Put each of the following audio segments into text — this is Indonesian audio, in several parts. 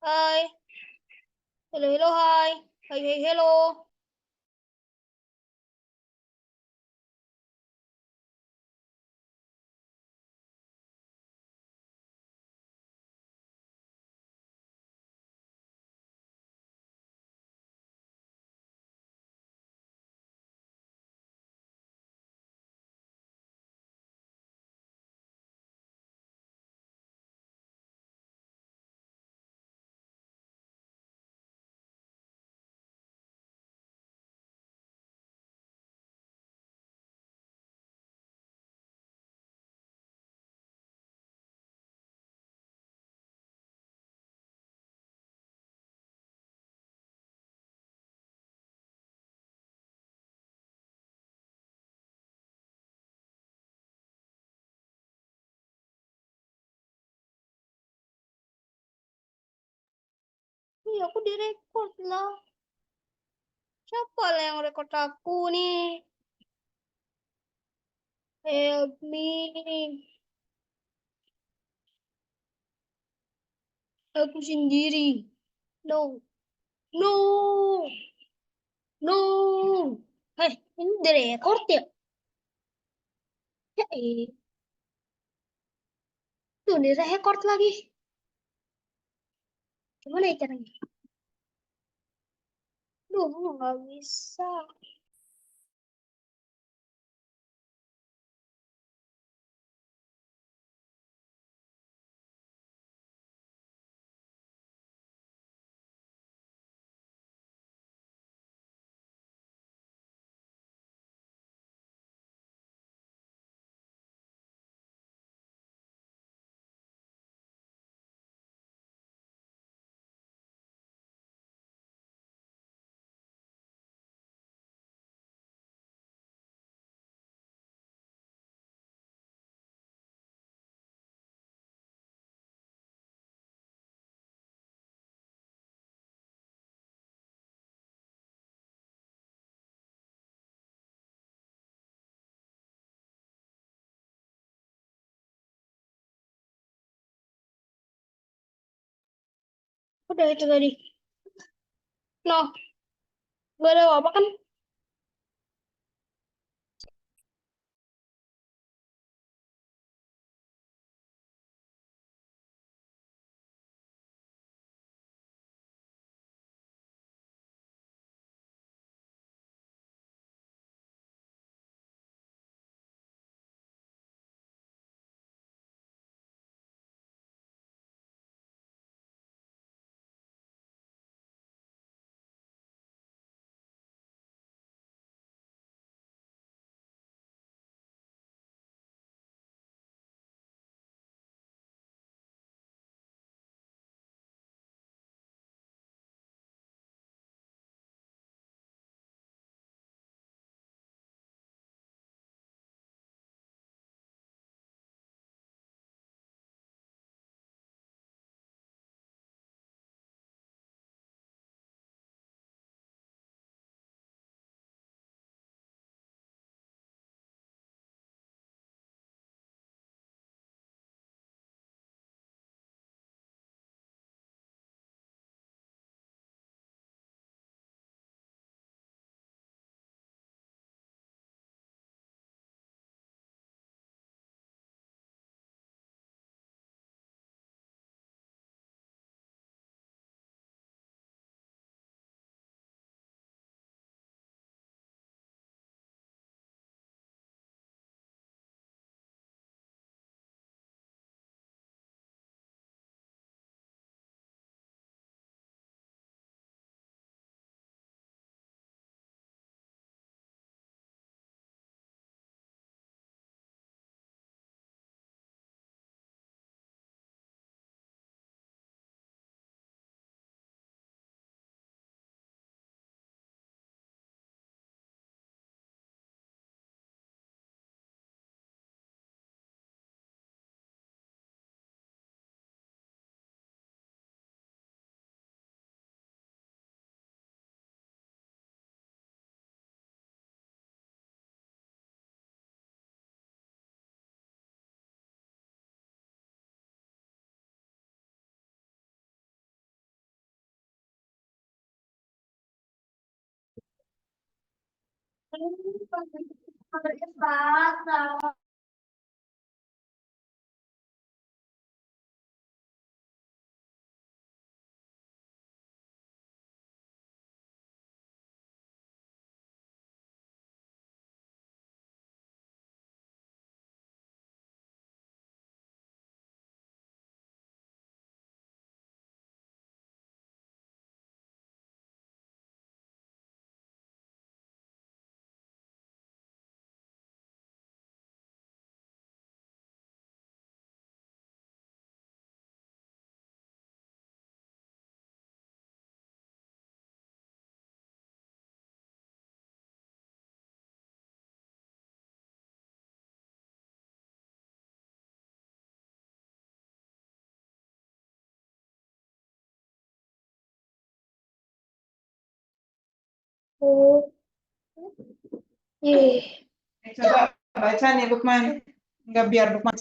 Hai, hello, hello, hai. Hai, hai, hello. Ih, aku direkod lah. Siapa lah yang rekod aku nih? Help me. Aku sendiri. No, no, no. Ini direkod ya? Ya, tuh direkod lagi. Gimana ya caranya? Duh, nggak bisa. Udah itu tadi. No, gak ada apa kan? Oh, ih. Coba baca nih Lukman. Enggak biar Lukman.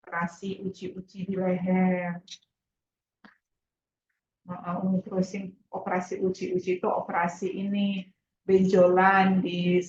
Kasih uci-uci di leher. Terus operasi uji itu operasi ini benjolan di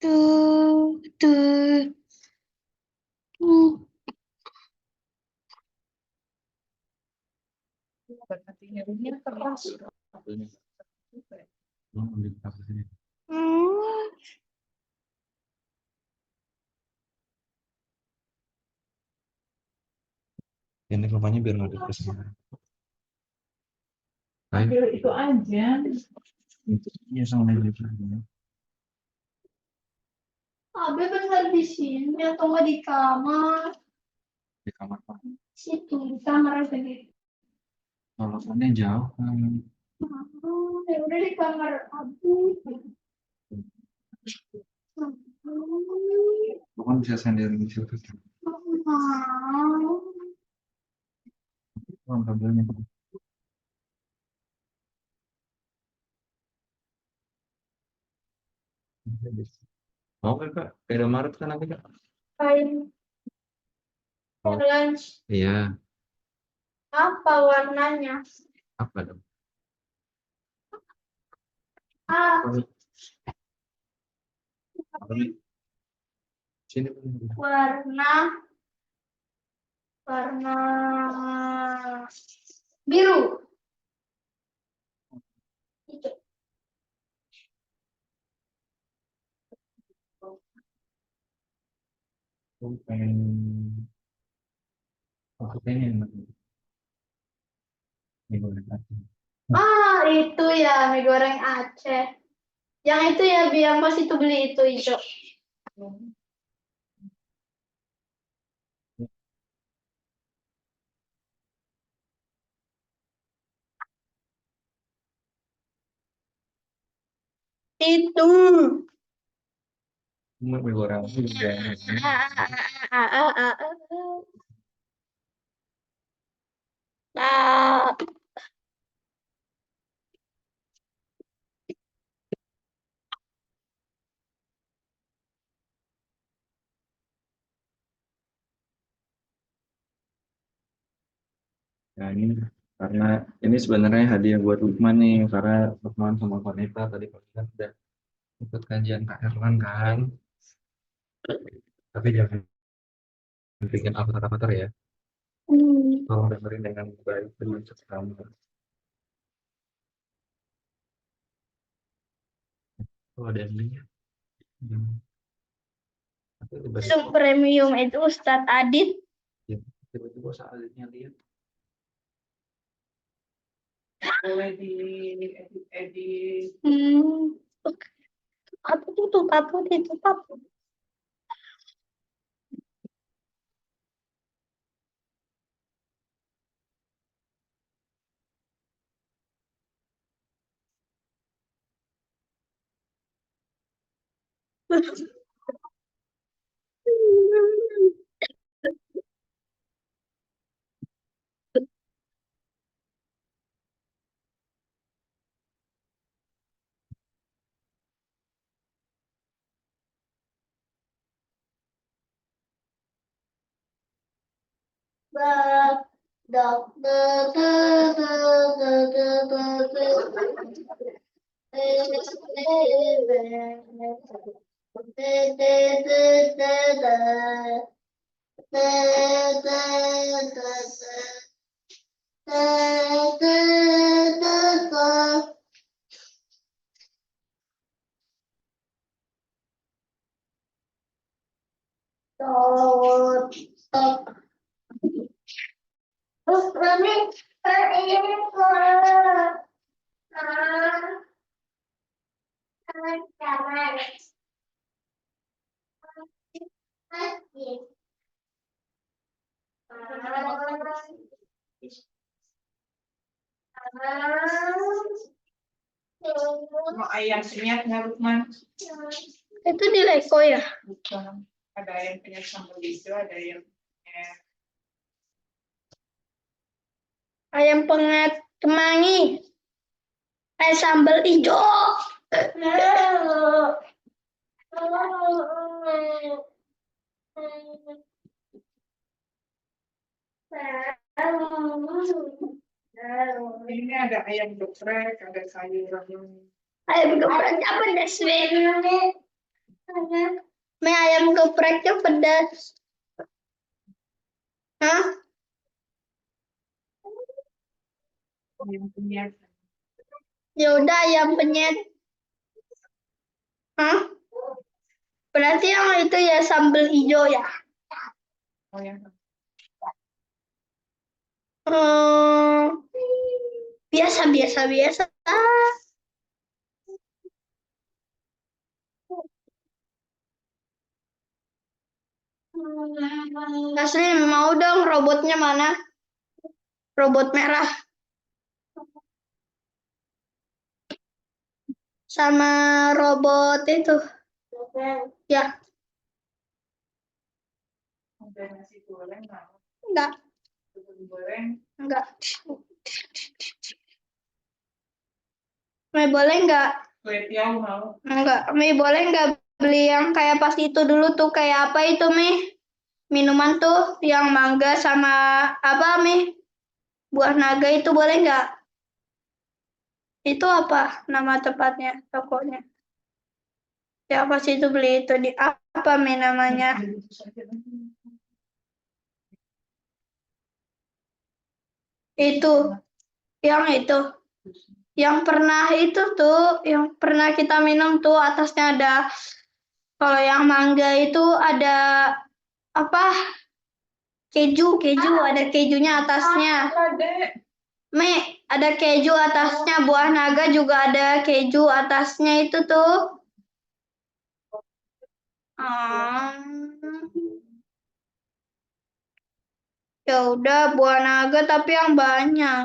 Tuh, tuh, tuh. berarti nyerinya keras. Hmm. Ini rupanya biar nggak dikasih. Ambil itu aja. Iya sama juga. Abe benar di sini atau nggak di kamar? Di kamar Pak. Situ, di kamar sendiri. Kalau sana jauh kan. Ya udah di kamar Abu. Bukan bisa sendiri di situ. Mau. Oh, kabelnya. Mau kan Kak? Beda Maret kan nanti Kak? Kain Oh, challenge. iya. Apa warnanya? Apa dong? Ah, Apa nih? Sini. warna warna biru. Itu. Aku pengen. Aku pengen. Ini boleh kasih. Ah, itu ya mie goreng Aceh. Yang itu ya biar pas itu beli itu hijau. Itu. Mau mie goreng juga. Ah. Nah ini karena ini sebenarnya hadiah buat Lukman nih karena Lukman sama Koneta tadi pagi kan udah ikut kajian Kak Erlan kan, tapi jangan bikin avatar-avatar ya, Hmm. tolong dengerin dengan baik demi kamu. Oh ada yang lihat. Tapi Yang premium itu Ustadz Adit. tiba-tiba saatnya lihat. Boleh di edit. Hmm. Apa tutup? Apa ditutup? Mau ayam penyet nggak, Lukman? Itu di Leko ya? Bukan. Ada ayam penyet sambal hijau, ada ayam penyet. Ayam penget kemangi. Sambal hijau. Ini ada ayam geprek, ada sayuran. Ayam gepreknya pedas, Me ayam gepreknya pedas. Hah? Ayam penyet. Ya udah ayam penyet. Hah? Berarti yang itu ya sambal hijau ya? Oh ya. Biasa biasa biasa. Asli mau dong robotnya mana? Robot merah. Sama robot itu. Ya, Ada nasi goreng nggak? enggak, Nasi goreng. enggak. Me boleh enggak? Kue tiaw mau. Enggak, Me boleh enggak beli yang kayak pas itu dulu tuh kayak apa itu Me? Minuman tuh yang mangga sama apa Me? Buah naga itu boleh enggak? Itu apa nama tepatnya tokonya? Ya pas itu beli itu di apa Me namanya? Itu yang pernah itu tuh yang pernah kita minum tuh atasnya ada kalau yang mangga itu ada apa keju ada kejunya atasnya. Me ada keju atasnya, buah naga juga ada keju atasnya itu tuh. Ya udah buah naga tapi yang banyak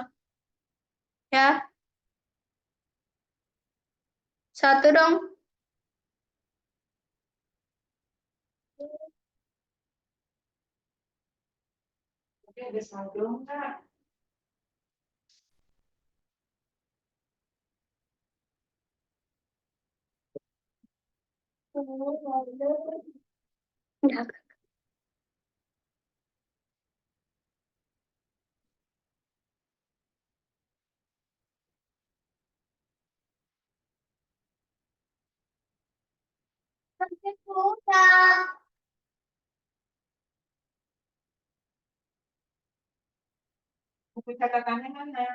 ya. Satu dong. Tapi ada saldo nggak? Ya. Buku catatannya mana?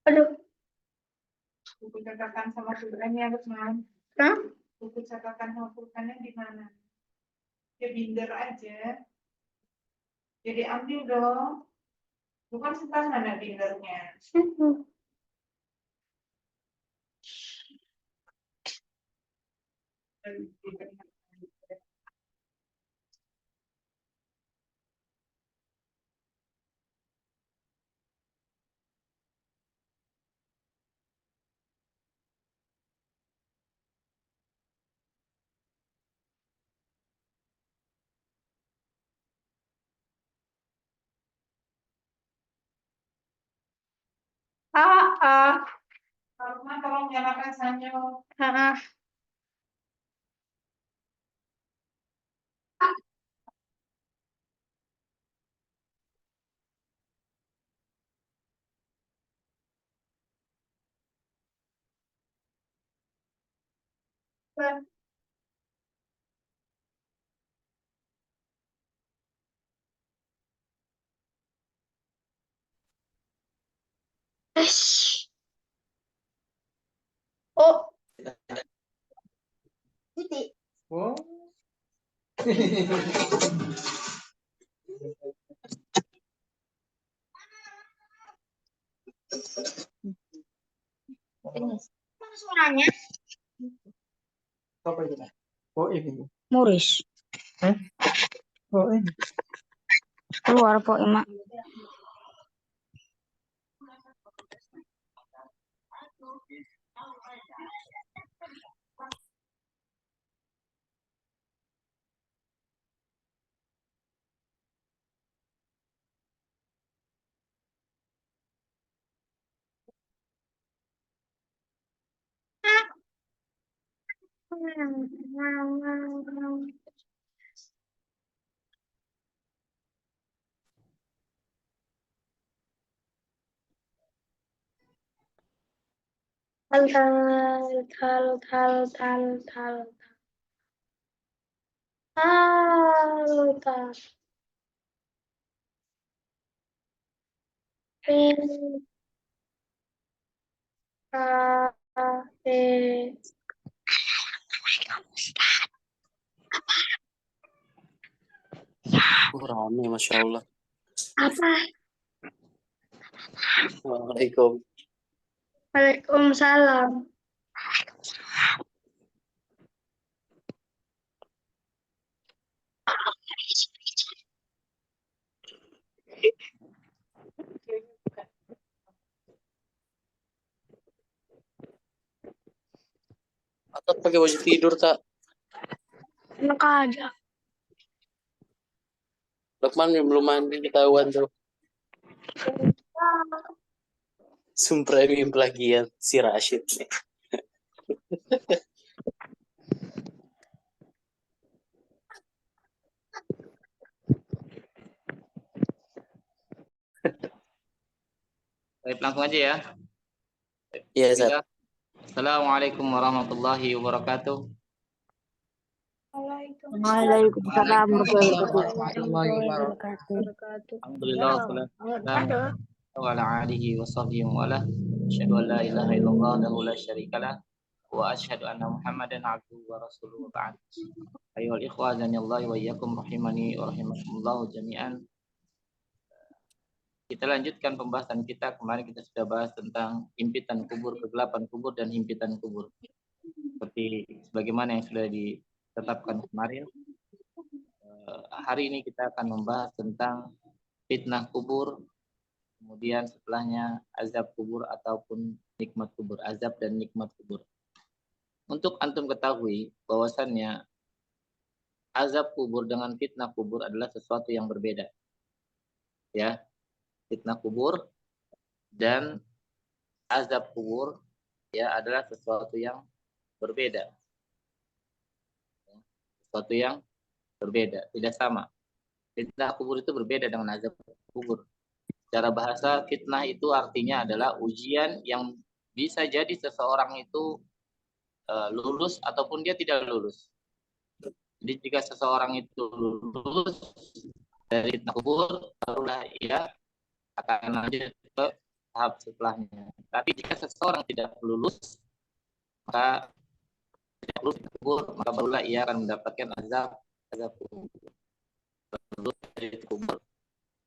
Aduh, Buku catatan sama pulpennya, Lukman. hah? Buku catatan sama pulpennya di mana? Ya binder aja. Jadi ambil dong. Bukan sebentar mana bindernya. Rumah tolong nyalakan sanyo. Oh, titik. Oh. Mana suaranya? Apa itu? Oh ini. Muris. Oh ini. Keluar po emak. Tal tal tal tal tal tal tal tal. P A P. Rame, Masya Allah. Apa? Waalaikumsalam. Waalaikumsalam. Atau pakai baju tidur tak? Enak aja. Lukman belum mandi ketahuan tuh. Premium plagiat si Rashid nih. Baik, langsung aja ya. Iya, Zat. Assalamualaikum warahmatullahi wabarakatuh. Waalaikumsalam warahmatullahi wabarakatuh. Alhamdulillah wa ala alihi wa sahbihi wa ala. Asyhadu an la ilaha illallah wa la syarikalah wa asyhadu anna Muhammadan abduhu wa rasuluhu ba'd. Ayyuhal ikhwah wa iyyakum rahimani wa rahimakumullah jami'an. Kita lanjutkan pembahasan kita. Kemarin kita sudah bahas tentang himpitan kubur, kegelapan kubur, dan himpitan kubur. Seperti sebagaimana yang sudah ditetapkan kemarin. Hari ini kita akan membahas tentang fitnah kubur, kemudian setelahnya azab kubur ataupun nikmat kubur, azab dan nikmat kubur. Untuk antum ketahui bahwasannya azab kubur dengan fitnah kubur adalah sesuatu yang berbeda. Ya. Fitnah kubur dan azab kubur ya adalah sesuatu yang berbeda. Sesuatu yang berbeda, tidak sama. Fitnah kubur itu berbeda dengan azab kubur. Secara bahasa, fitnah itu artinya adalah ujian yang bisa jadi seseorang itu lulus ataupun dia tidak lulus. Jadi jika seseorang itu lulus dari fitnah kubur, barulah ia akan lanjut ke tahap setelahnya. Tapi jika seseorang tidak lulus, maka tidak lulus kubur, maka barulah ia akan mendapatkan azab kubur. Lulus dari kubur,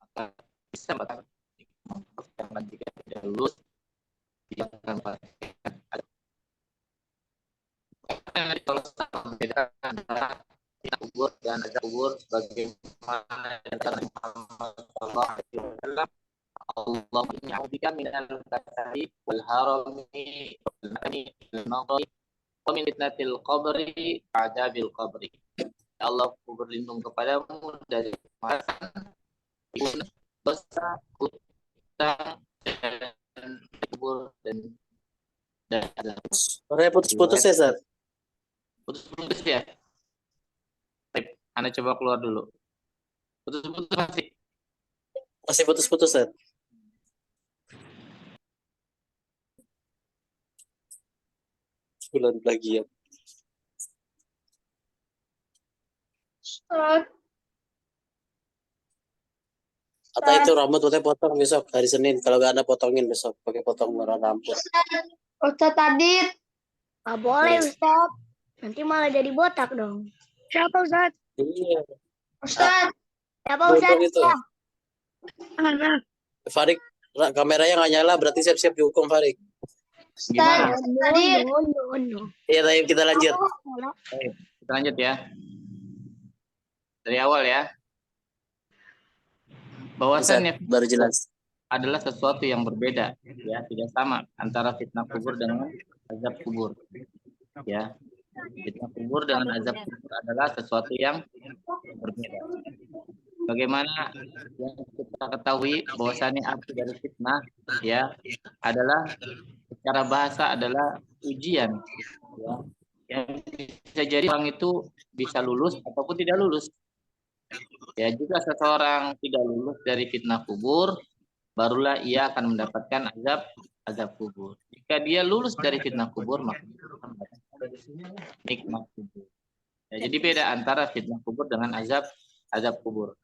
maka bisa mendapatkan jika tidak lulus, dia akan mendapatkan azab. Yang kalau membedakan antara fitnah kubur dan azab kubur sebagaimana yang Muhammad sallallahu alaihi wasallam, Allah ya'udika minal kasari wal harami wal mani wal maghri wa min fitnatil qabri adabil qabri. Ya Allah, aku berlindung kepadamu dari kemarahan, dosa, utang, dan kubur dan azab. Suaranya putus-putus ya, Sat? Putus-putus ya. Baik, Anda coba keluar dulu. Putus-putus masih. Masih putus-putus, Sat? Bulan plagiat. Ustaz, Atau itu rambut potong potong besok hari Senin. Kalau nggak ada potongin besok pakai potong warna rambut. Ustaz Adit. Gak boleh, Yes. Ustaz. Nanti malah jadi botak dong. Siapa, Ustaz? Iya. Ustaz, Siapa, Bodoh Ustaz? itu. Anak. Farik, kameranya nggak nyala berarti siap-siap dihukum Farik. Gimana? Adit. No. Iya, Taib, kita lanjut. Baik, kita lanjut ya. Dari awal ya. Bahwasannya Ustaz, baru jelas. adalah sesuatu yang berbeda, ya, tidak sama antara fitnah kubur dengan azab kubur. Ya, fitnah kubur dengan azab kubur adalah sesuatu yang berbeda. Bagaimana yang kita ketahui bahwasannya arti dari fitnah, ya, adalah secara bahasa adalah ujian, ya, yang bisa jadi orang itu bisa lulus ataupun tidak lulus. Ya, jika seseorang tidak lulus dari fitnah kubur, barulah ia akan mendapatkan azab kubur. Jika dia lulus dari fitnah kubur, maka dia akan mendapatkan nikmat kubur. Ya, jadi beda antara fitnah kubur dengan azab kubur.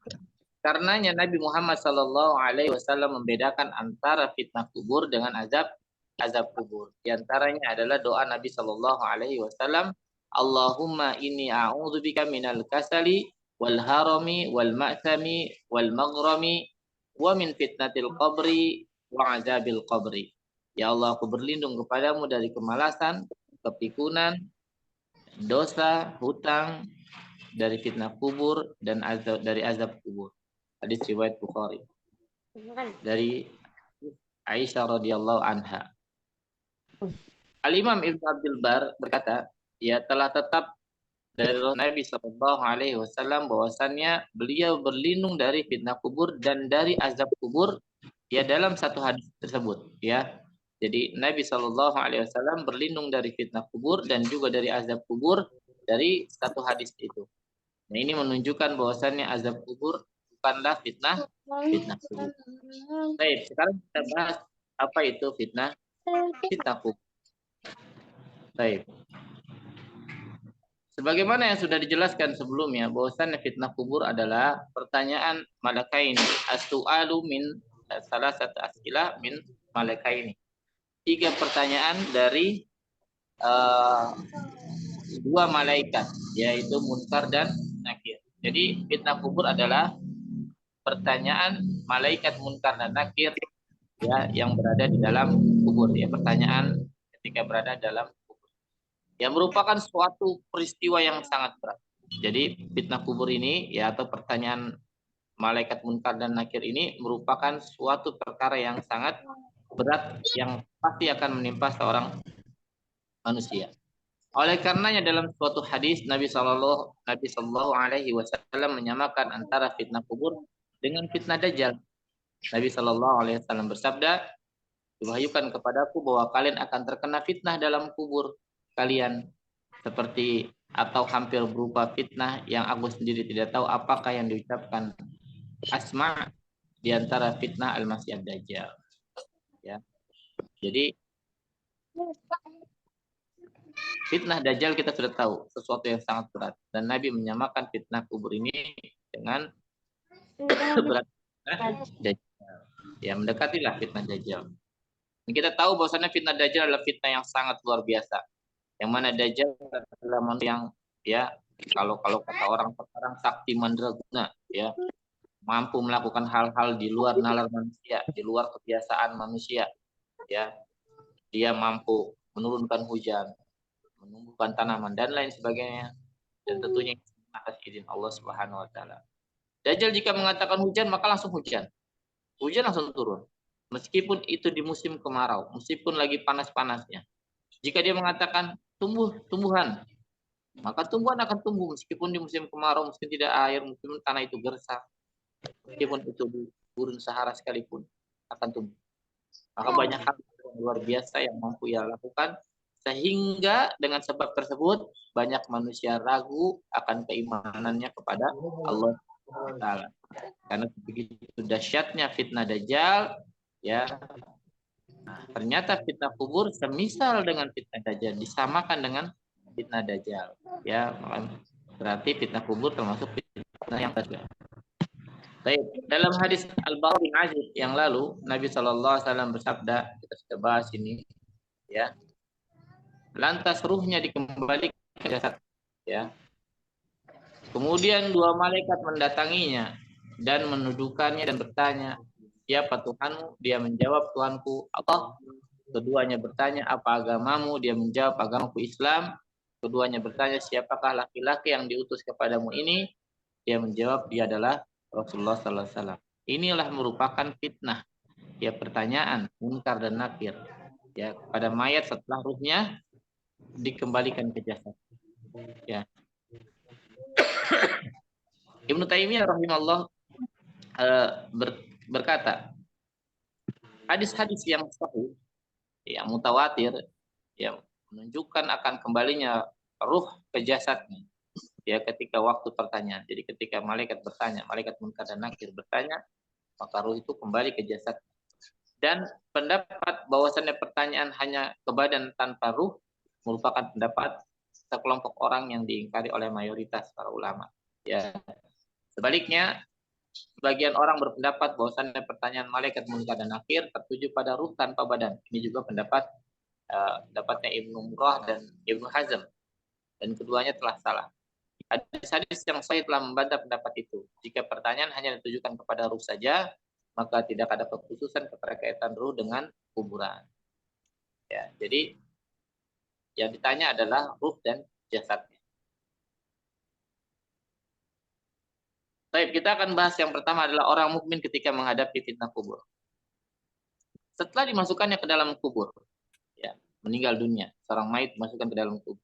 Karenanya Nabi Muhammad SAW membedakan antara fitnah kubur dengan azab kubur. Di antaranya adalah doa Nabi SAW, Allahumma inni a'udzubika minal kasali wal harami wal ma'thami wal maghrami wa min fitnatil qabri wa azabil qabri. Ya Allah, aku berlindung kepadamu dari kemalasan, kepikunan, dosa, hutang, dari fitnah kubur dan dari azab kubur. Hadis riwayat Bukhari. Dari Aisyah radhiyallahu anha. Al-Imam Ibnu Abdul Bar berkata, ya telah tetap dari Nabi SAW bahwasannya beliau berlindung dari fitnah kubur dan dari azab kubur, ya, dalam satu hadis tersebut, ya. Jadi Nabi SAW berlindung dari fitnah kubur dan juga dari azab kubur dari satu hadis itu. Nah, ini menunjukkan bahwasannya azab kubur bukanlah fitnah kubur. Baik, sekarang kita bahas apa itu fitnah kubur. Baik. Sebagaimana yang sudah dijelaskan sebelumnya, bahwasannya fitnah kubur adalah pertanyaan malakaini. As-su'alu min salah satu as'ilah min malakaini. 3 pertanyaan dari 2 malaikat, yaitu munkar dan nakir. Jadi fitnah kubur adalah pertanyaan malaikat munkar dan nakir, ya, yang berada di dalam kubur, ya, pertanyaan ketika berada dalam yang merupakan suatu peristiwa yang sangat berat. Jadi fitnah kubur ini, ya, atau pertanyaan malaikat munkar dan nakir ini merupakan suatu perkara yang sangat berat yang pasti akan menimpa seorang manusia. Oleh karenanya dalam suatu hadis Nabi Shallallahu Alaihi Wasallam menyamakan antara fitnah kubur dengan fitnah dajjal. Nabi Shallallahu Alaihi Wasallam bersabda, "Diwahyukan kepadaku bahwa kalian akan terkena fitnah dalam kubur kalian, seperti atau hampir berupa fitnah yang aku sendiri tidak tahu apakah yang diucapkan Asma di antara fitnah Al-Masih Ad-Dajjal." Ya. Jadi fitnah Dajjal kita sudah tahu sesuatu yang sangat berat, dan Nabi menyamakan fitnah kubur ini dengan berat Dajjal. Ya, mendekatilah fitnah Dajjal. Dan kita tahu bahwasanya fitnah Dajjal adalah fitnah yang sangat luar biasa. Yang mana Dajjal adalah manusia yang, ya, kalau kata orang sekarang sakti mandraguna, ya, mampu melakukan hal-hal di luar nalar manusia, di luar kebiasaan manusia, ya. Dia mampu menurunkan hujan, menumbuhkan tanaman dan lain sebagainya, dan tentunya atas izin Allah Subhanahu wa taala. Dajjal jika mengatakan hujan, maka langsung hujan. Hujan langsung turun. Meskipun itu di musim kemarau, meskipun lagi panas-panasnya. Jika dia mengatakan tumbuhan, maka tumbuhan akan tumbuh meskipun di musim kemarau, meskipun tidak air, meskipun tanah itu gersang, meskipun itu di gurun Sahara sekalipun akan tumbuh. Maka banyak hal yang luar biasa yang mampu ia lakukan, sehingga dengan sebab tersebut banyak manusia ragu akan keimanannya kepada Allah Taala. Karena begitu dahsyatnya fitnah Dajjal, ya. Nah, ternyata fitnah kubur semisal dengan fitnah Dajjal, disamakan dengan fitnah Dajjal. Ya, berarti fitnah kubur termasuk fitnah yang kedua. Baik, dalam hadis Al-Bara bin Azib yang lalu, Nabi SAW bersabda, kita sudah bahas ini, ya. Lantas ruhnya dikembalikan ke jasad, ya. Kemudian dua malaikat mendatanginya dan mendudukannya dan bertanya, siapa Tuhanmu? Dia menjawab, Tuhanku Allah. Keduanya bertanya, apa agamamu? Dia menjawab, agamaku Islam. Keduanya bertanya, siapakah laki-laki yang diutus kepadamu ini? Dia menjawab, dia adalah Rasulullah Sallallahu Alaihi Wasallam. Inilah merupakan fitnah, ya, pertanyaan munkar dan nakir, ya, pada mayat setelah ruhnya dikembalikan ke jasad, ya. Ibnu Taimiyah rahimahullah berkata, hadis-hadis yang sahih, yang mutawatir, yang menunjukkan akan kembalinya ruh ke jasadnya, ya, ketika waktu pertanyaan. Jadi ketika malaikat bertanya, malaikat munkar dan nakir bertanya, maka ruh itu kembali ke jasad. Dan pendapat bahwasannya pertanyaan hanya ke badan tanpa ruh merupakan pendapat sekelompok orang yang diingkari oleh mayoritas para ulama, ya. Sebaliknya, sebagian orang berpendapat bahwasannya pertanyaan malaikat munkar dan nakir tertuju pada ruh tanpa badan. Ini juga pendapatnya Ibnu Murrah dan Ibnu Hazm, dan keduanya telah salah. Hadis-hadis yang sahih telah membantah pendapat itu. Jika pertanyaan hanya ditujukan kepada ruh saja, maka tidak ada kekhususan keterkaitan ruh dengan kuburan. Ya, jadi yang ditanya adalah ruh dan jasadnya. Baik, kita akan bahas yang pertama adalah orang mukmin ketika menghadapi fitnah kubur. Setelah dimasukkannya ke dalam kubur, ya, meninggal dunia, seorang mayit dimasukkan ke dalam kubur,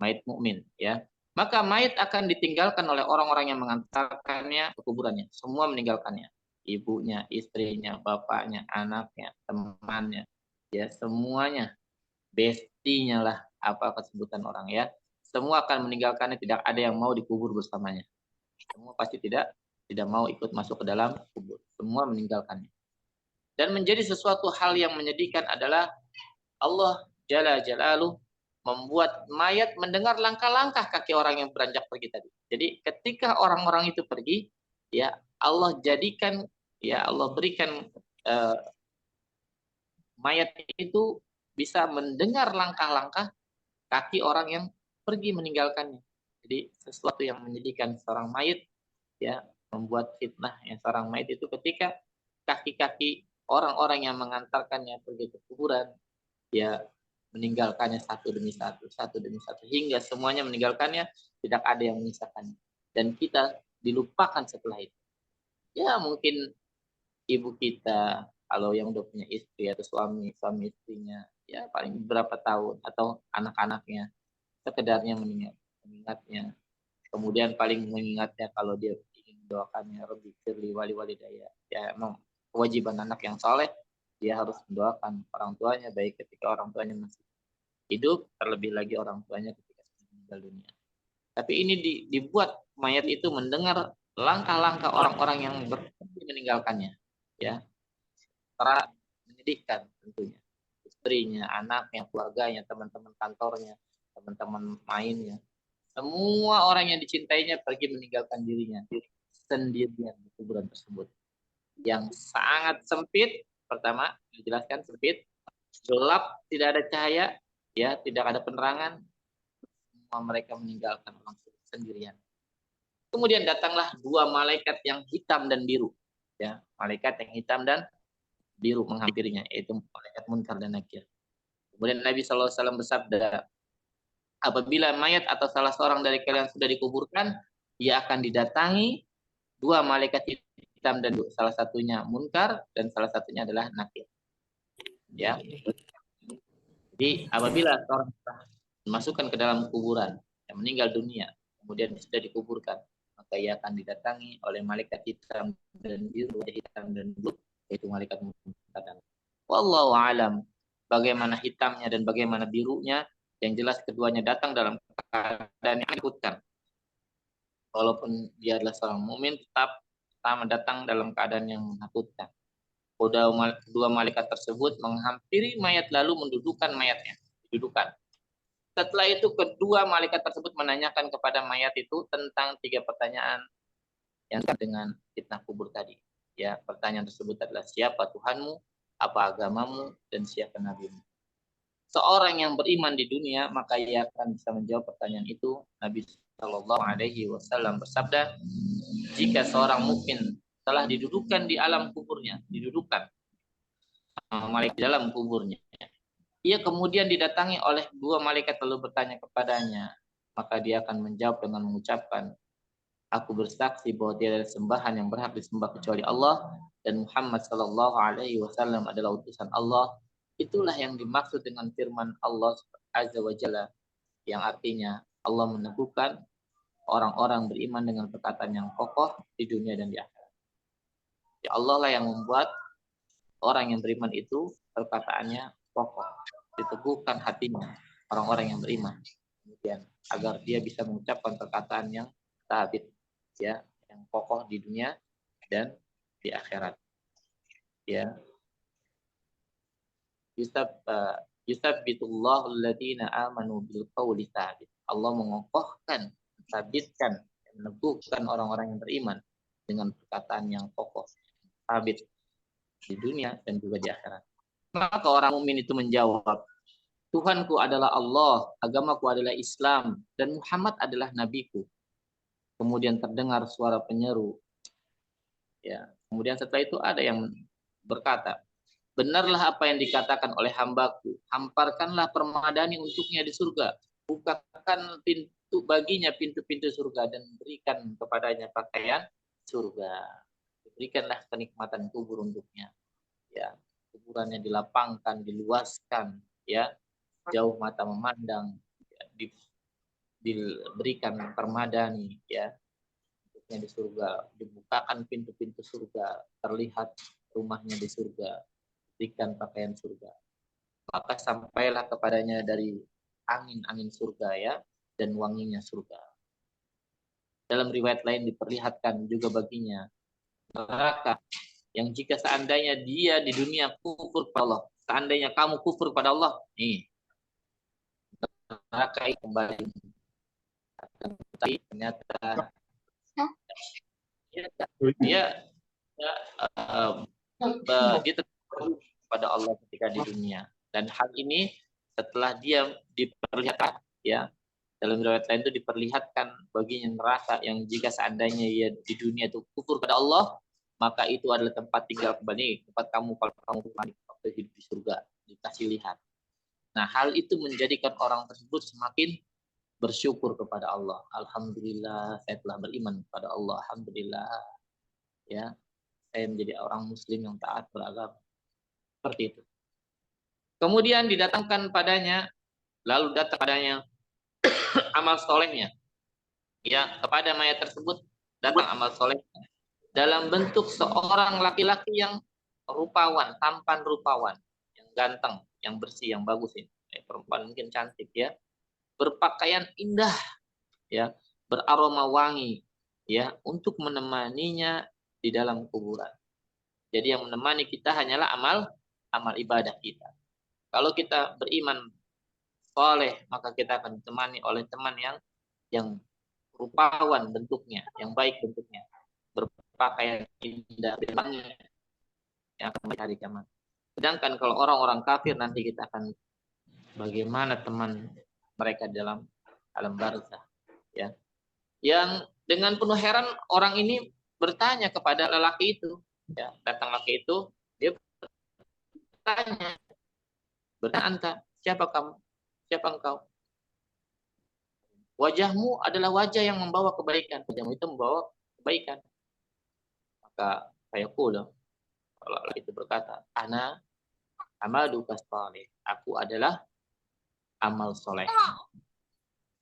mayit mukmin, ya, maka mayit akan ditinggalkan oleh orang-orang yang mengantarkannya ke kuburannya. Semua meninggalkannya, ibunya, istrinya, bapaknya, anaknya, temannya, ya, semuanya, bestinya lah, apa sebutan orang, ya, semua akan meninggalkannya. Tidak ada yang mau dikubur bersamanya. Semua pasti tidak mau ikut masuk ke dalam kubur. Semua meninggalkannya. Dan menjadi sesuatu hal yang menyedihkan adalah Allah Jalla Jalaluh membuat mayat mendengar langkah-langkah kaki orang yang beranjak pergi tadi. Jadi ketika orang-orang itu pergi, ya, Allah jadikan, ya, Allah berikan mayat itu bisa mendengar langkah-langkah kaki orang yang pergi meninggalkannya. Jadi sesuatu yang menyedihkan seorang mayit, ya, membuat fitnah yang seorang mayit itu ketika kaki-kaki orang-orang yang mengantarkannya pergi ke kuburan, ya, meninggalkannya satu demi satu, hingga semuanya meninggalkannya, tidak ada yang menyisakannya. Dan kita dilupakan setelah itu. Ya, mungkin ibu kita, kalau yang udah punya istri atau suami istrinya, ya, paling beberapa tahun, atau anak-anaknya, sekedarnya mengingatnya. Kemudian paling mengingatnya kalau dia ingin mendoakannya, Rabbi firli wali walidayya. Ya, emang kewajiban anak yang soleh, dia harus mendoakan orang tuanya, baik ketika orang tuanya masih hidup, terlebih lagi orang tuanya ketika meninggal dunia. Tapi ini dibuat mayat itu mendengar langkah-langkah orang-orang yang meninggalkannya, ya, karena menyedihkan tentunya. Istrinya, anaknya, keluarganya, teman-teman kantornya, teman-teman mainnya, semua orang yang dicintainya pergi meninggalkan dirinya sendirian di kuburan tersebut yang sangat sempit. Pertama dijelaskan sempit, gelap, tidak ada cahaya, ya, tidak ada penerangan. Semua mereka meninggalkan orang sendirian. Kemudian datanglah dua malaikat yang hitam dan biru, ya, malaikat yang hitam dan biru menghampirinya, yaitu malaikat munkar dan nakir. Kemudian Nabi SAW bersabda, apabila mayat atau salah seorang dari kalian sudah dikuburkan, ia akan didatangi dua malaikat hitam dan biru, salah satunya munkar dan salah satunya adalah nakir. Ya. Jadi apabila seorang dimasukkan ke dalam kuburan, yang meninggal dunia, kemudian sudah dikuburkan, maka ia akan didatangi oleh malaikat hitam dan biru, yaitu malaikat munkar dan nakir. Wallahu alam. Bagaimana hitamnya dan bagaimana birunya, yang jelas keduanya datang dalam keadaan yang menakutkan. Walaupun dia adalah seorang mukmin, tetap pertama datang dalam keadaan yang menakutkan. Kedua malaikat tersebut menghampiri mayat lalu mendudukkan mayatnya. Didudukan. Setelah itu kedua malaikat tersebut menanyakan kepada mayat itu tentang 3 pertanyaan yang dengan fitnah kubur tadi. Ya, pertanyaan tersebut adalah siapa Tuhanmu, apa agamamu, dan siapa nabimu. Seorang yang beriman di dunia maka ia akan bisa menjawab pertanyaan itu. Nabi Shallallahu Alaihi Wasallam bersabda, jika seorang mukmin telah didudukkan di alam kuburnya, didudukkan malaikat di dalam kuburnya, ia kemudian didatangi oleh 2 malaikat lalu bertanya kepadanya, maka dia akan menjawab dengan mengucapkan, aku bersaksi bahwa tiada sembahan yang berhak disembah kecuali Allah dan Muhammad Shallallahu Alaihi Wasallam adalah utusan Allah. Itulah yang dimaksud dengan firman Allah Azza wa Jalla, yang artinya Allah meneguhkan orang-orang beriman dengan perkataan yang kokoh di dunia dan di akhirat. Ya Allah lah yang membuat orang yang beriman itu perkataannya kokoh, diteguhkan hatinya orang-orang yang beriman. Kemudian agar dia bisa mengucapkan perkataan yang sabit, ya, yang kokoh di dunia dan di akhirat. Ya. Yusabbitullahu alladziina aamanu bil qawli tsabit. Allah mengokohkan, sabitkan, meneguhkan orang-orang yang beriman dengan perkataan yang kokoh, sabit di dunia dan juga di akhirat. Maka orang mukmin itu menjawab, Tuhanku adalah Allah, agamaku adalah Islam, dan Muhammad adalah nabiku. Kemudian terdengar suara penyeru. Ya, kemudian setelah itu ada yang berkata, benarlah apa yang dikatakan oleh hambaku, hamparkanlah permadani untuknya di surga, bukakan pintu baginya pintu-pintu surga dan berikan kepadanya pakaian surga. Berikanlah kenikmatan kubur untuknya. Ya, kuburannya dilapangkan, diluaskan, ya, jauh mata memandang, ya, diberikan permadani, ya, untuknya di surga, dibukakan pintu-pintu surga, terlihat rumahnya di surga, berikan pakaian surga. Maka sampailah kepadanya dari angin-angin surga, ya, dan wanginya surga. Dalam riwayat lain diperlihatkan juga baginya neraka yang jika seandainya dia di dunia kufur pada Allah, seandainya kamu kufur pada Allah, nih neraka itu kembali. Tapi ternyata dia pada Allah ketika di dunia, dan hal ini setelah dia diperlihatkan, ya, dalam riwayat lain itu diperlihatkan baginya neraka yang jika seandainya ia di dunia itu kufur pada Allah, maka itu adalah tempat tinggal kembali, tempat kamu kalau kamu waktu hidup di surga, dikasih lihat. Nah, hal itu menjadikan orang tersebut semakin bersyukur kepada Allah. Alhamdulillah, saya telah beriman kepada Allah. Alhamdulillah, ya, saya menjadi orang Muslim yang taat beragama. Seperti itu. Kemudian didatangkan padanya, lalu datang padanya amal solehnya. Ya, kepada mayat tersebut datang amal solehnya dalam bentuk seorang laki-laki yang rupawan, tampan rupawan, yang ganteng, yang bersih, yang bagus ini. Perempuan mungkin cantik, ya, berpakaian indah, ya, beraroma wangi, ya, untuk menemaninya di dalam kuburan. Jadi yang menemani kita hanyalah amal ibadah kita. Kalau kita beriman soleh, maka kita akan ditemani oleh teman yang rupawan bentuknya, yang baik bentuknya, berpakaian indah, wangi, yang akan mencari kiamat. Sedangkan kalau orang-orang kafir nanti kita akan bagaimana teman mereka dalam alam barzah, ya. Yang dengan penuh heran orang ini bertanya kepada lelaki itu, ya, datang lelaki itu, dia bertanya, anta, siapa kamu? Siapa engkau? Wajahmu adalah wajah yang membawa kebaikan. Wajahmu itu membawa kebaikan. Maka saya kula, kalau itu berkata, ana amaluka salih. Aku adalah amal soleh.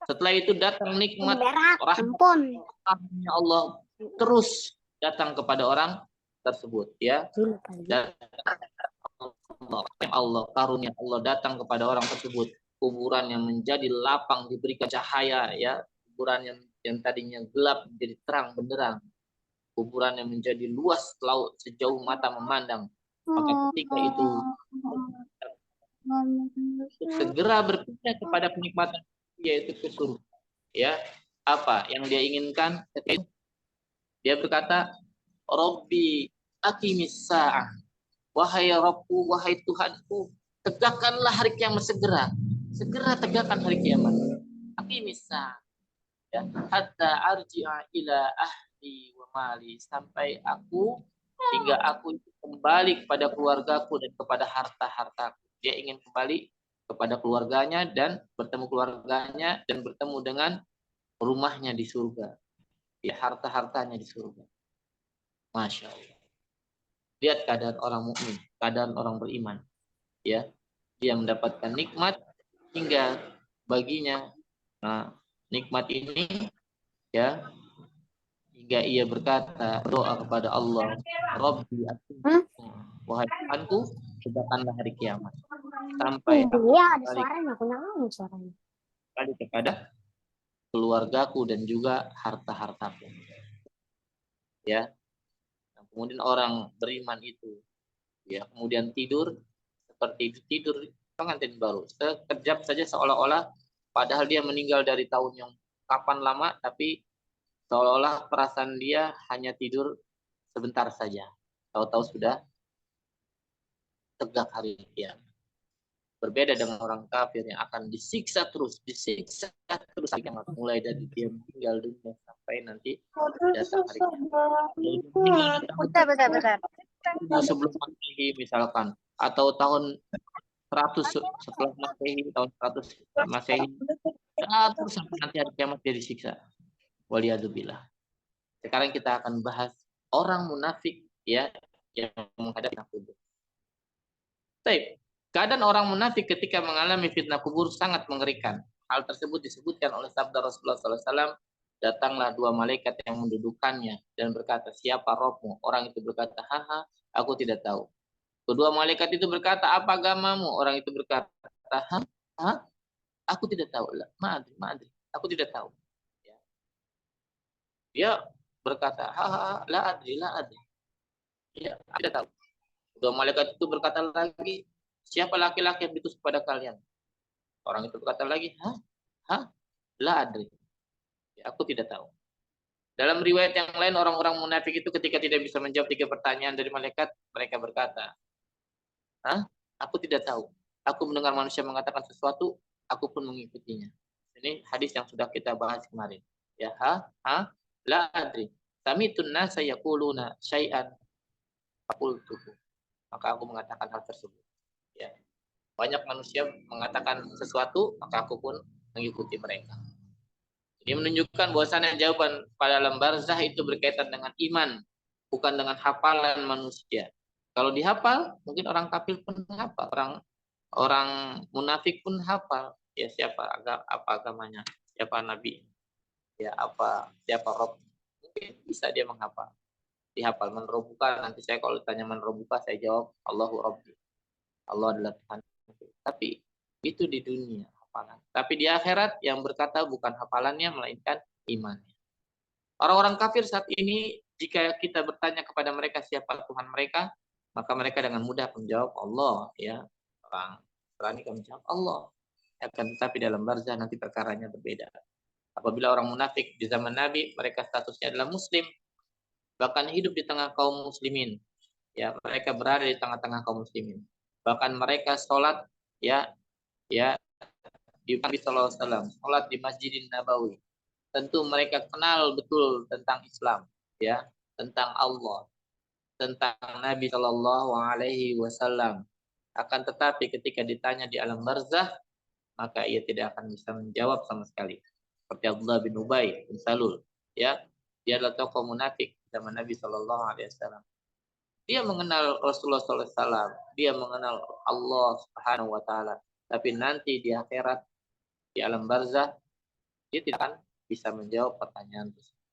Setelah itu datang nikmat rahmatnya Allah terus datang kepada orang tersebut, ya. Dan Allah, karunia Allah datang kepada orang tersebut. Kuburan yang menjadi lapang diberikan cahaya, ya, kuburan yang tadinya gelap menjadi terang benderang, kuburan yang menjadi luas laut sejauh mata memandang. Maka ketika itu segera berpindah kepada kenikmatan, yaitu ke surga. Ya, apa yang dia inginkan? Dia berkata, Robbi aqimis sa'ah. Wahai Rabbku, wahai Tuhanku, tegakkanlah hari kiamat segera. Segera tegakkan hari kiamat. Aqimis sa'ah. Ya, hatta arji'a ila ahli wa mali, sampai hingga aku kembali kepada keluargaku dan kepada harta-hartaku. Dia ingin kembali kepada keluarganya dan bertemu dengan rumahnya di surga. Ya, harta-hartanya di surga. Masya Allah. Lihat keadaan orang mukmin, keadaan orang beriman. Ya, dia mendapatkan nikmat hingga baginya, nah, nikmat ini, ya, hingga ia berkata, doa kepada Allah, Rabbi wahai Tuhanku, tegakkanlah hari kiamat sampai aku kembali kepada keluargaku dan juga harta-hartaku. Ya. Nah, kemudian orang beriman itu, ya, kemudian tidur seperti tidur pengantin baru, sekejap saja seolah-olah padahal dia meninggal dari tahun yang kapan lama, tapi seolah-olah perasaan dia hanya tidur sebentar saja. Tahu-tahu sudah tegak hari kiamat. Berbeda dengan orang kafir yang akan disiksa terus kiamat, mulai dari dia meninggal dunia sampai nanti datang hari kiamat. Bentar. Sebelum Masehi misalkan, atau tahun 100 setelah Masehi, tahun 100 Masehi, terus sampai nanti hari kiamat dia disiksa. Waliyadzubillah. Sekarang kita akan bahas orang munafik, ya, yang menghadapi fitnah kubur. Baik, keadaan orang munafik ketika mengalami fitnah kubur sangat mengerikan. Hal tersebut disebutkan oleh sabda Rasulullah SAW, datanglah dua malaikat yang mendudukannya dan berkata, siapa Rabbmu? Orang itu berkata, haha, aku tidak tahu. Kedua malaikat itu berkata, apa agamamu? Orang itu berkata, hah? Aku tidak tahu. Ma'adri, aku tidak tahu. Ya. Dia berkata, haha, la adri. Ya, tidak tahu. Kedua malaikat itu berkata lagi, siapa laki-laki yang diutus kepada kalian? Orang itu berkata lagi, la adri. Ya, aku tidak tahu. Dalam riwayat yang lain, orang-orang munafik itu ketika tidak bisa menjawab 3 pertanyaan dari malaikat, mereka berkata, aku tidak tahu. Aku mendengar manusia mengatakan sesuatu, aku pun mengikutinya. Ini hadis yang sudah kita bahas kemarin. Ya, la adri. Samitun nasa yaquluna syai'an faqultuhu. Maka aku mengatakan hal tersebut. Ya. Banyak manusia mengatakan sesuatu, maka aku pun mengikuti mereka. Ini menunjukkan bahwasannya jawaban pada alam barzah itu berkaitan dengan iman, bukan dengan hafalan manusia. Kalau dihafal, mungkin orang kafir pun hafal, orang munafik pun hafal. Ya, apa agamanya, siapa nabi, ya, siapa Rob, mungkin bisa dia menghafal. Dihafal. Man Rabbuka, nanti saya kalau ditanya man Rabbuka, saya jawab Allahu Rabbi. Allah adalah Tuhan. Tapi itu di dunia hafalan. Tapi di akhirat yang berkata bukan hafalannya melainkan imannya. Orang-orang kafir saat ini, jika kita bertanya kepada mereka siapa Tuhan mereka, maka mereka dengan mudah menjawab Allah, ya. Orang berani menjawab Allah. Akan tetapi dalam barzah nanti perkaranya berbeda. Apabila orang munafik di zaman Nabi, mereka statusnya adalah muslim, bahkan hidup di tengah kaum muslimin. Ya, mereka berada di tengah-tengah kaum muslimin. Bahkan mereka sholat, ya di Nabi Sallallahu Alaihi Wasallam, sholat di Masjidin Nabawi. Tentu mereka kenal betul tentang Islam, ya, tentang Allah, tentang Nabi Sallallahu Alaihi Wasallam. Akan tetapi ketika ditanya di alam barzah, maka ia tidak akan bisa menjawab sama sekali. Seperti Abdullah bin Ubay bin Salul, ya, dia adalah tokoh munafik zaman Nabi Sallallahu Alaihi Wasallam. Dia mengenal Rasulullah SAW, dia mengenal Allah Subhanahu Wa Taala, tapi nanti di akhirat, di alam barzah, dia tidak akan bisa menjawab pertanyaan tersebut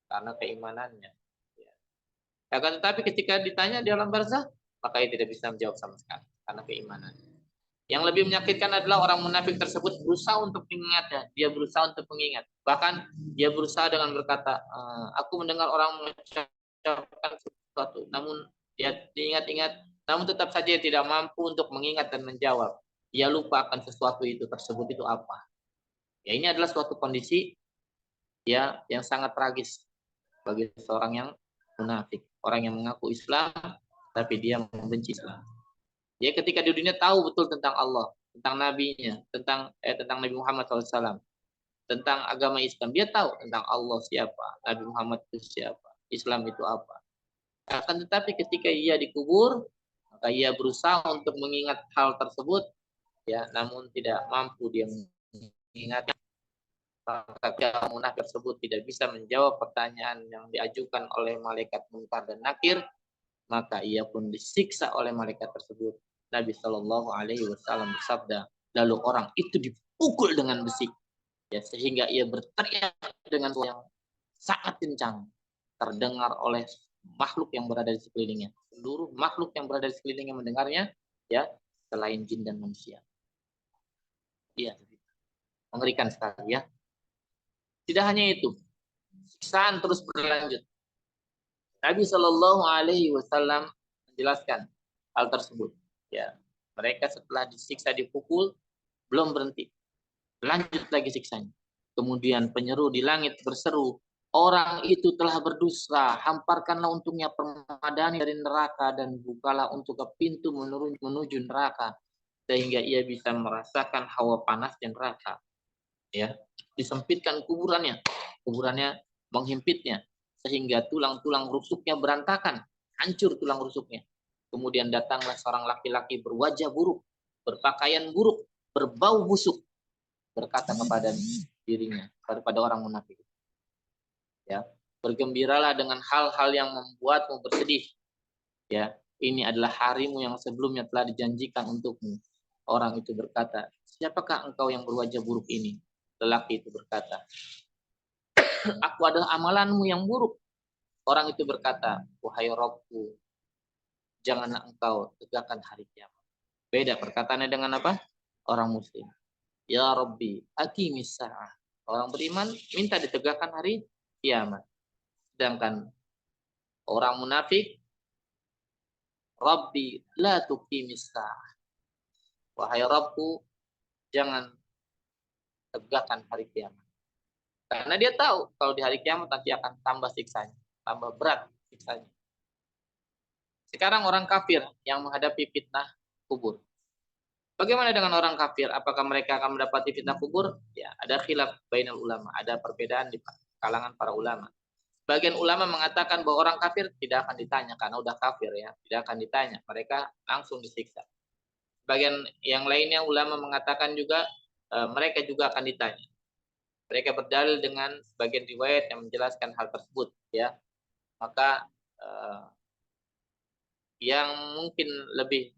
karena keimanannya. Ya. Akan tetapi ketika ditanya di alam barzah, maka dia tidak bisa menjawab sama sekali. karena keimanan. Yang lebih menyakitkan adalah orang munafik tersebut berusaha untuk mengingatnya. Dia berusaha untuk mengingat. Bahkan dia berusaha dengan berkata, aku mendengar orang mengucapkan sesuatu. Namun dia diingat-ingat, namun tetap saja dia tidak mampu untuk mengingat dan menjawab. Dia lupa akan sesuatu itu tersebut itu apa. Ya, ini adalah suatu kondisi ya yang sangat tragis bagi seorang yang munafik. Orang yang mengaku Islam, tapi dia membenci Islam. Dia ketika di dunia tahu betul tentang Allah, tentang nabinya, tentang Nabi Muhammad SAW, tentang agama Islam. Dia tahu tentang Allah siapa, Nabi Muhammad itu siapa, Islam itu apa. Akan tetapi ketika ia dikubur, maka ia berusaha untuk mengingat hal tersebut, ya, namun tidak mampu dia mengingat. Maka munafik tersebut tidak bisa menjawab pertanyaan yang diajukan oleh malaikat Munkar dan Nakir, maka ia pun disiksa oleh malaikat tersebut. Nabi Shallallahu Alaihi Wasallam bersabda, lalu orang itu dipukul dengan besi, ya, sehingga ia berteriak dengan suara yang sangat kencang, terdengar oleh makhluk yang berada di sekelilingnya. Seluruh makhluk yang berada di sekelilingnya mendengarnya, ya, selain jin dan manusia. Iya, mengerikan sekali, ya. Tidak hanya itu, siksaan terus berlanjut. Nabi Shallallahu Alaihi Wasallam menjelaskan hal tersebut. Ya, mereka setelah disiksa dipukul belum berhenti, lanjut lagi siksanya. Kemudian penyeru di langit berseru, orang itu telah berdosa, hamparkanlah untuknya permadani dari neraka dan bukalah untuk pintu menuju neraka sehingga ia bisa merasakan hawa panasnya neraka. Ya, disempitkan kuburannya menghimpitnya sehingga tulang-tulang rusuknya berantakan, hancur tulang rusuknya. Kemudian datanglah seorang laki-laki berwajah buruk, berpakaian buruk, berbau busuk, berkata kepada dirinya, kepada orang munafik, ya, bergembiralah dengan hal-hal yang membuatmu bersedih. Ya, ini adalah harimu yang sebelumnya telah dijanjikan untukmu. Orang itu berkata, siapakah engkau yang berwajah buruk ini? Lelaki itu berkata, aku adalah amalanmu yang buruk. Orang itu berkata, wahai Rabbku, janganlah engkau tegakkan hari kiamat. Beda perkataannya dengan apa? Orang muslim. Ya Rabbi, aqimis sa'ah. Orang beriman minta ditegakkan hari kiamat. Sedangkan orang munafik, Rabbi la tuqimis sa'ah. Wahai Rabbku, jangan tegakkan hari kiamat. Karena dia tahu kalau di hari kiamat nanti akan tambah siksanya, tambah berat siksanya. Sekarang orang kafir yang menghadapi fitnah kubur. Bagaimana dengan orang kafir? Apakah mereka akan mendapati fitnah kubur? Ya, ada khilaf bainal ulama, ada perbedaan di kalangan para ulama. Sebagian ulama mengatakan bahwa orang kafir tidak akan ditanya karena udah kafir, ya, tidak akan ditanya, mereka langsung disiksa. Sebagian yang lainnya ulama mengatakan juga mereka juga akan ditanya. Mereka berdalil dengan sebagian riwayat yang menjelaskan hal tersebut, ya. Maka yang mungkin lebih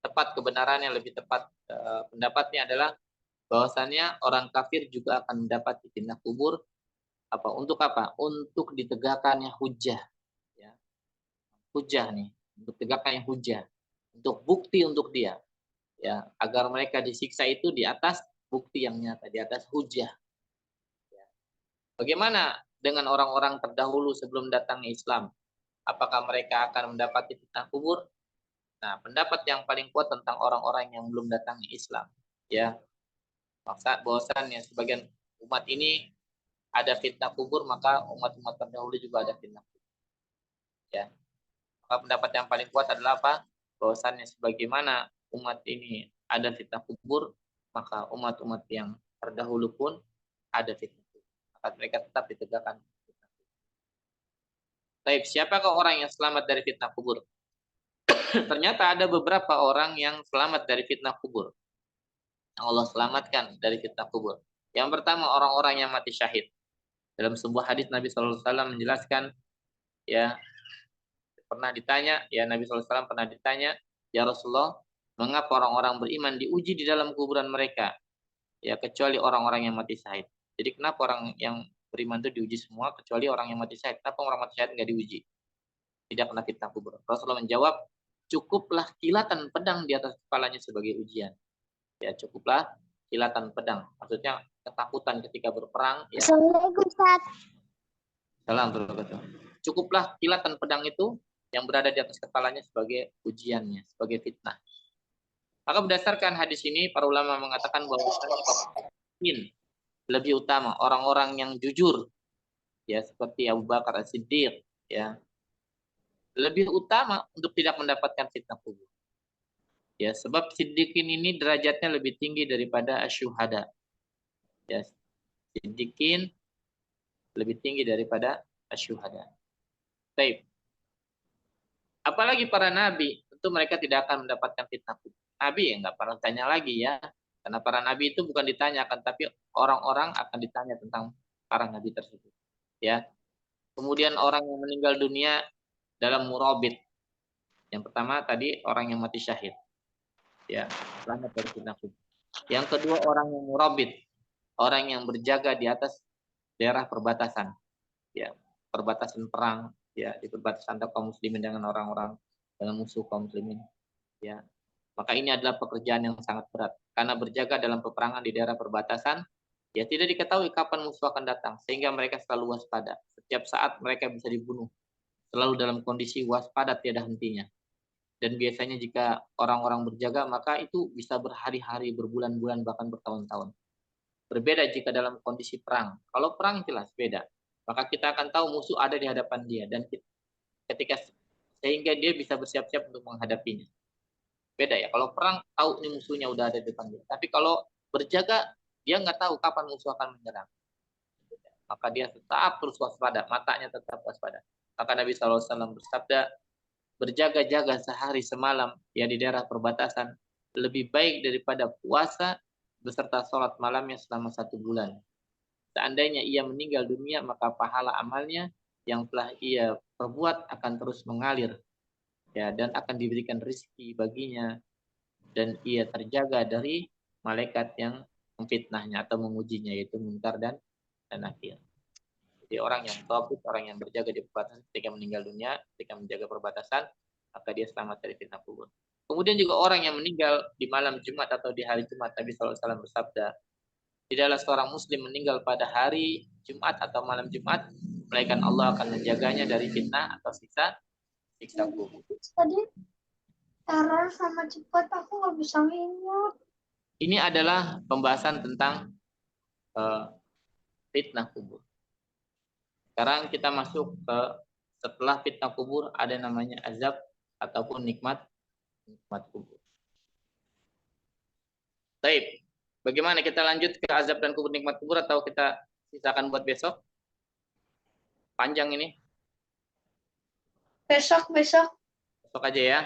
tepat kebenarannya, lebih tepat pendapatnya adalah bahwasannya orang kafir juga akan mendapat fitnah kubur. Apa? Untuk apa? Untuk ditegakkannya hujah, ya. Hujah nih, untuk tegakkannya hujah, untuk bukti untuk dia, ya, agar mereka disiksa itu di atas bukti yang nyata, di atas hujah. Ya. Bagaimana dengan orang-orang terdahulu sebelum datangnya Islam? Apakah mereka akan mendapati fitnah kubur? Nah, pendapat yang paling kuat tentang orang-orang yang belum datang Islam, ya, maksud bahwasannya sebagian umat ini ada fitnah kubur, maka umat-umat terdahulu juga ada fitnah kubur, ya. Maka pendapat yang paling kuat adalah apa? Bahwasannya sebagaimana umat ini ada fitnah kubur, maka umat-umat yang terdahulu pun ada fitnah kubur. Maka mereka tetap ditegakkan. Baik, siapakah orang yang selamat dari fitnah kubur? Ternyata ada beberapa orang yang selamat dari fitnah kubur. Yang Allah selamatkan dari fitnah kubur. Yang pertama, orang-orang yang mati syahid. Dalam sebuah hadis Nabi SAW menjelaskan, ya, pernah ditanya, ya, Nabi SAW pernah ditanya, ya Rasulullah, mengapa orang-orang beriman diuji di dalam kuburan mereka? Ya, kecuali orang-orang yang mati syahid. Jadi kenapa orang yang beriman itu diuji semua, kecuali orang yang mati syahid? Kenapa orang mati syahid nggak diuji? Tidak kena fitnah kubur. Rasulullah menjawab, cukuplah kilatan pedang di atas kepalanya sebagai ujian. Ya, cukuplah kilatan pedang. Maksudnya ketakutan ketika berperang. Ya. Assalamualaikum, Ustaz. Salam berkata. Cukuplah kilatan pedang itu yang berada di atas kepalanya sebagai ujiannya, sebagai fitnah. Maka berdasarkan hadis ini, para ulama mengatakan bahwa lebih utama orang-orang yang jujur, ya seperti Abu Bakar As-Siddiq, ya lebih utama untuk tidak mendapatkan fitnah kubur. Ya, sebab siddiqin ini derajatnya lebih tinggi daripada asyuhada. Ya, siddiqin lebih tinggi daripada asyuhada. Baik. Apalagi para nabi, tentu mereka tidak akan mendapatkan fitnah kubur. Nabi ya nggak pernah tanya lagi ya. Karena para nabi itu bukan ditanyakan, tapi orang-orang akan ditanya tentang para nabi tersebut. Ya. Kemudian orang yang meninggal dunia dalam murabit. Yang pertama tadi orang yang mati syahid. Ya, selamat dari fitnah kubur. Yang kedua orang yang murabit, orang yang berjaga di atas daerah perbatasan. Ya, perbatasan perang, ya, di perbatasan antara kaum muslimin dengan orang-orang dengan musuh kaum muslimin. Ya. Maka ini adalah pekerjaan yang sangat berat karena berjaga dalam peperangan di daerah perbatasan, ya tidak diketahui kapan musuh akan datang sehingga mereka selalu waspada. Setiap saat mereka bisa dibunuh. Selalu dalam kondisi waspada tiada hentinya. Dan biasanya jika orang-orang berjaga maka itu bisa berhari-hari, berbulan-bulan bahkan bertahun-tahun. Berbeda jika dalam kondisi perang. Kalau perang jelas beda. Maka kita akan tahu musuh ada di hadapan dia dan ketika sehingga dia bisa bersiap-siap untuk menghadapinya. Beda ya, kalau perang tahu ini musuhnya udah ada di depan dia. Tapi kalau berjaga, dia nggak tahu kapan musuh akan menyerang. Maka dia tetap terus waspada, matanya tetap waspada. Maka Nabi SAW bersabda, berjaga-jaga sehari semalam ya di daerah perbatasan lebih baik daripada puasa beserta sholat malamnya selama 1 bulan. Seandainya ia meninggal dunia, maka pahala amalnya yang telah ia perbuat akan terus mengalir. Ya, dan akan diberikan rezeki baginya dan ia terjaga dari malaikat yang memfitnahnya atau mengujinya yaitu munkar dan nakir. Jadi orang yang tauhid, orang yang berjaga di perbatasan ketika meninggal dunia, ketika menjaga perbatasan, maka dia selamat dari fitnah kubur. Kemudian juga orang yang meninggal di malam Jumat atau di hari Jumat, Nabi SAW bersabda, tidaklah seorang muslim meninggal pada hari Jumat atau malam Jumat, melainkan Allah akan menjaganya dari fitnah atau siksa kubur. Tadi error sama cepat aku nggak bisa nginget. Ini adalah pembahasan tentang fitnah kubur. Sekarang kita masuk ke setelah fitnah kubur ada namanya azab ataupun nikmat kubur. Baik, bagaimana kita lanjut ke azab dan kubur nikmat kubur atau kita sisakan buat besok? Panjang ini. Besok. Besok aja ya.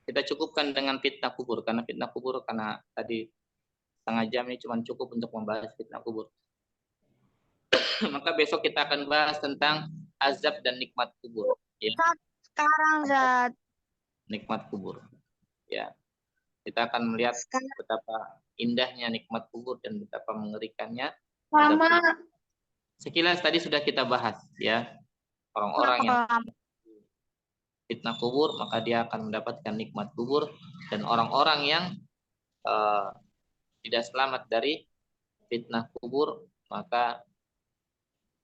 Kita cukupkan dengan fitnah kubur karena fitnah kubur karena tadi setengah jam ini cuma cukup untuk membahas fitnah kubur. Maka besok kita akan bahas tentang azab dan nikmat kubur. Ya. Sekarang Zat. Nikmat kubur. Ya. Kita akan melihat betapa indahnya nikmat kubur dan betapa mengerikannya. Lama. Sekilas tadi sudah kita bahas ya. Orang-orang yang fitnah kubur maka dia akan mendapatkan nikmat kubur dan orang-orang yang tidak selamat dari fitnah kubur maka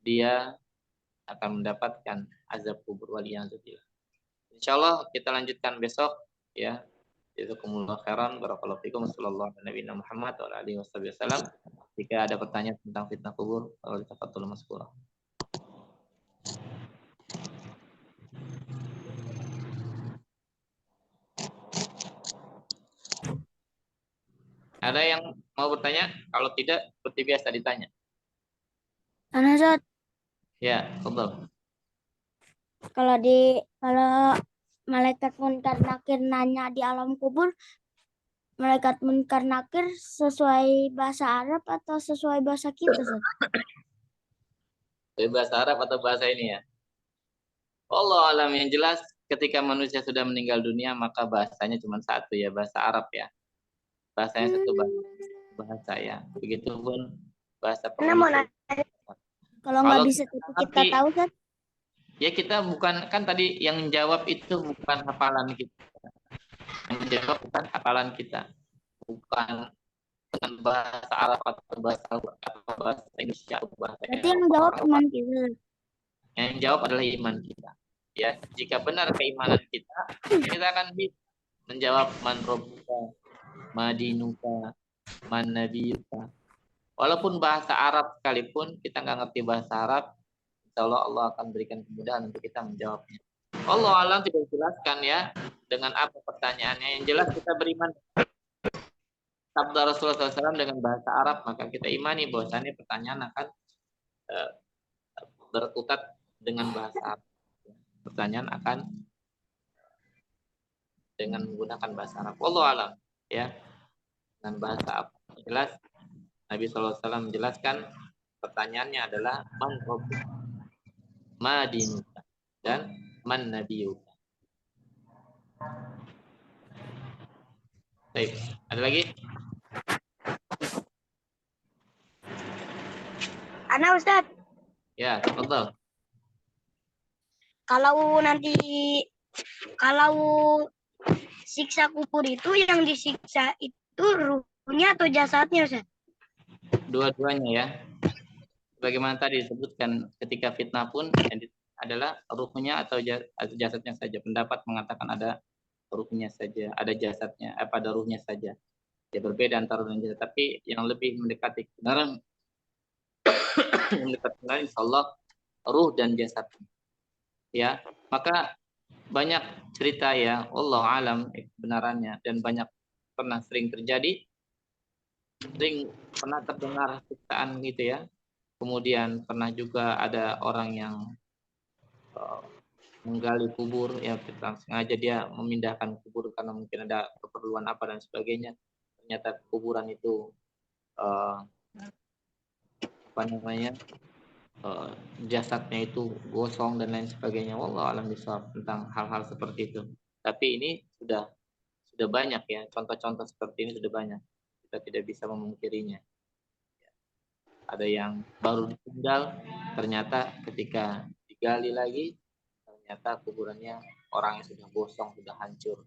dia akan mendapatkan azab kubur waliyadzubillah. Insyaallah kita lanjutkan besok ya. Jazakumullah khairan, barakallahu fikum, sallallahu alaihi Muhammad wa alihi wasallam. Jika ada pertanyaan tentang fitnah kubur, tafadhol maskurah. Ada yang mau bertanya? Kalau tidak, seperti biasa ditanya. Karena Zat, Ya, betul. kalau malaikat munkar nakir nanya di alam kubur, malaikat munkar nakir sesuai bahasa Arab atau sesuai bahasa kita, Zat? Bahasa Arab atau bahasa ini ya? Allah alam, yang jelas ketika manusia sudah meninggal dunia maka bahasanya cuma satu ya, bahasa Arab ya. Bahasanya satu bahasa ya. Begitupun bahasa Kalau nggak bisa kita tahu kan? Ya kita bukan, kan tadi yang jawab itu bukan hafalan kita. Yang jawab bukan hafalan kita. Bukan dengan bahasa Arab atau bahasa Indonesia atau bahasa Berarti yang jawab Eropa. iman kita. Yang jawab adalah iman kita. Ya, jika benar keimanan kita akan bisa menjawab man rabbuka, ma dinuka, man nabiyuka. Walaupun bahasa Arab sekalipun kita nggak ngerti bahasa Arab, insya Allah akan berikan kemudahan untuk kita menjawabnya. Allah alam tidak jelaskan ya dengan apa pertanyaannya. Yang jelas kita beriman sabda Rasulullah SAW dengan bahasa Arab, maka kita imani bahwasannya pertanyaan akan berkutat dengan bahasa Arab. Pertanyaan akan dengan menggunakan bahasa Arab. Allah alam ya dengan bahasa Arab. Jelas Nabi SAW menjelaskan pertanyaannya adalah man rabbuka, ma dinuka, dan man nabiyuka. Baik, ada lagi? Ana Ustadz, Ya, tafadhal. kalau siksa kubur itu yang disiksa itu ruhnya atau jasadnya, Ustadz? Dua-duanya ya. Bagaimana tadi disebutkan ketika fitnah pun adalah ruhnya atau jasadnya saja. Pendapat mengatakan ada ruhnya saja, ada jasadnya, pada ruhnya saja. Ya berbeda antara ruh dan jasad, tapi yang lebih mendekati kebenaran insya Allah ruh dan jasad. Ya, maka banyak cerita ya, Allah alam kebenarannya, dan banyak sering terjadi, pernah terdengar siksaan gitu ya. Kemudian pernah juga ada orang yang menggali kubur ya, sengaja dia memindahkan kubur karena mungkin ada keperluan apa dan sebagainya. Ternyata kuburan itu jasadnya itu gosong dan lain sebagainya. Wallahu alam bishawab tentang hal-hal seperti itu. Tapi ini sudah banyak ya, contoh-contoh seperti ini sudah banyak. Kita tidak bisa memungkirinya. Ada yang baru ditinggal, ternyata ketika digali lagi, ternyata kuburannya orang yang sudah gosong, sudah hancur.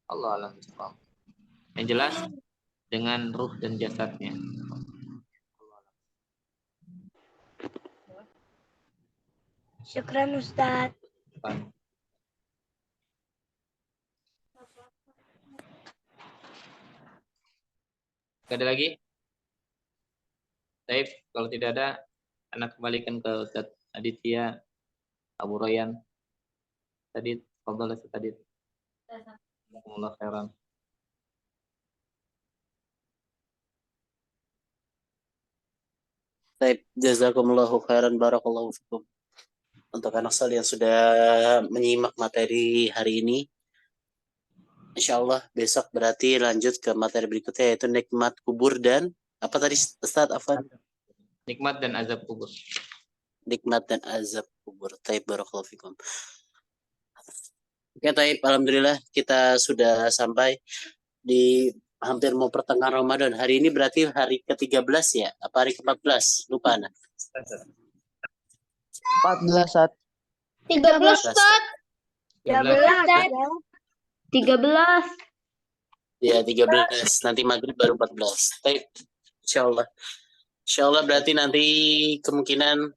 Allah alam bishawab. Yang jelas dengan ruh dan jasadnya. Syukran Ustaz. Ada lagi? Baik, kalau tidak ada, anak kembalikan ke Ustaz Aditya, Abu Royan. Tadi, fadhal Ustaz Adit. Jazakumullah khairan. Baik, jazakumullahu khairan, barakallahu fikum. Untuk anak sekalian yang sudah menyimak materi hari ini, insya Allah besok berarti lanjut ke materi berikutnya, yaitu nikmat kubur dan apa tadi Ustaz Afwan? Nikmat dan azab kubur. Nikmat dan azab kubur. Taib, barakallahu fikum. Oke, taib, alhamdulillah kita sudah sampai di hampir mau pertengahan Ramadan. Hari ini berarti hari ke-13 ya? Apa hari ke-14? Lupa anak. 14 saat 13 Ustaz. 13. Ya, 13. Nanti maghrib baru 14. Taib, insyaallah. Insyaallah berarti nanti kemungkinan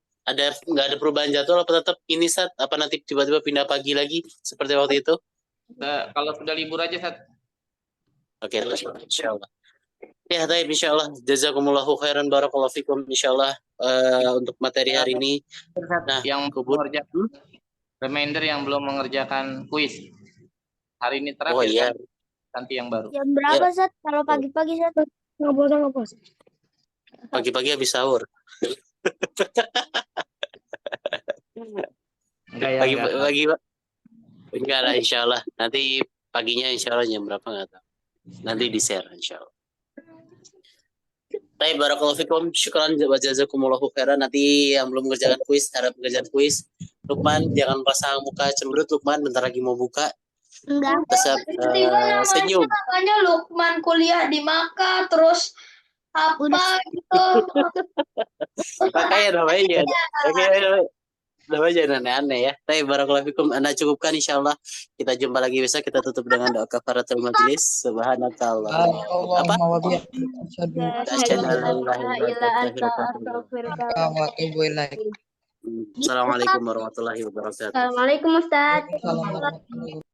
nggak ada perubahan jadwal apa tetap ini Sat? Apa nanti tiba-tiba pindah pagi lagi seperti waktu itu? Kalau sudah libur aja, Sat. Oke, insyaallah. Ya, taib, insyaallah. Jazakumullahu khairan, barakallahu fikum, insyaallah. Untuk materi hari ini. Nah, yang mengerjakan reminder yang belum mengerjakan kuis. Hari ini terakhir. Oh iya. Nanti yang baru. Jam berapa, Sat? Kalau pagi-pagi, Sat? Nggak bosan. Pagi-pagi habis sahur. Pagi enggak lah, insyaallah. Nanti paginya insyaallah jam berapa nggak tahu. Nanti di share insyaallah. Baik, barakallahu fikum, syukran wa jazakumullahu khairan. Nanti yang belum mengerjakan kuis, harap mengerjakan kuis. Lukman, jangan pasang muka cemberut, Lukman, bentar lagi mau buka. Enggak. Tetap senyum. Makanya Lukman kuliah di Makkah, terus apa gitu. Makanya namanya. Oke, Nama jangan aneh-aneh ya. Tapi barakallahu fikum. Anda cukupkan insya Allah. Kita jumpa lagi besok. Kita tutup dengan doa kafaratul majlis. Subhanakallah. Apa? Allahumma wa bihamdika asyhadu Asyhadu an la ilaha illa anta astaghfiruka wa atubu ilaik. wa atubu ilaik. Assalamualaikum warahmatullahi wabarakatuh. Assalamualaikum Ustaz. Assalamualaikum warahmatullahi wabarakatuh.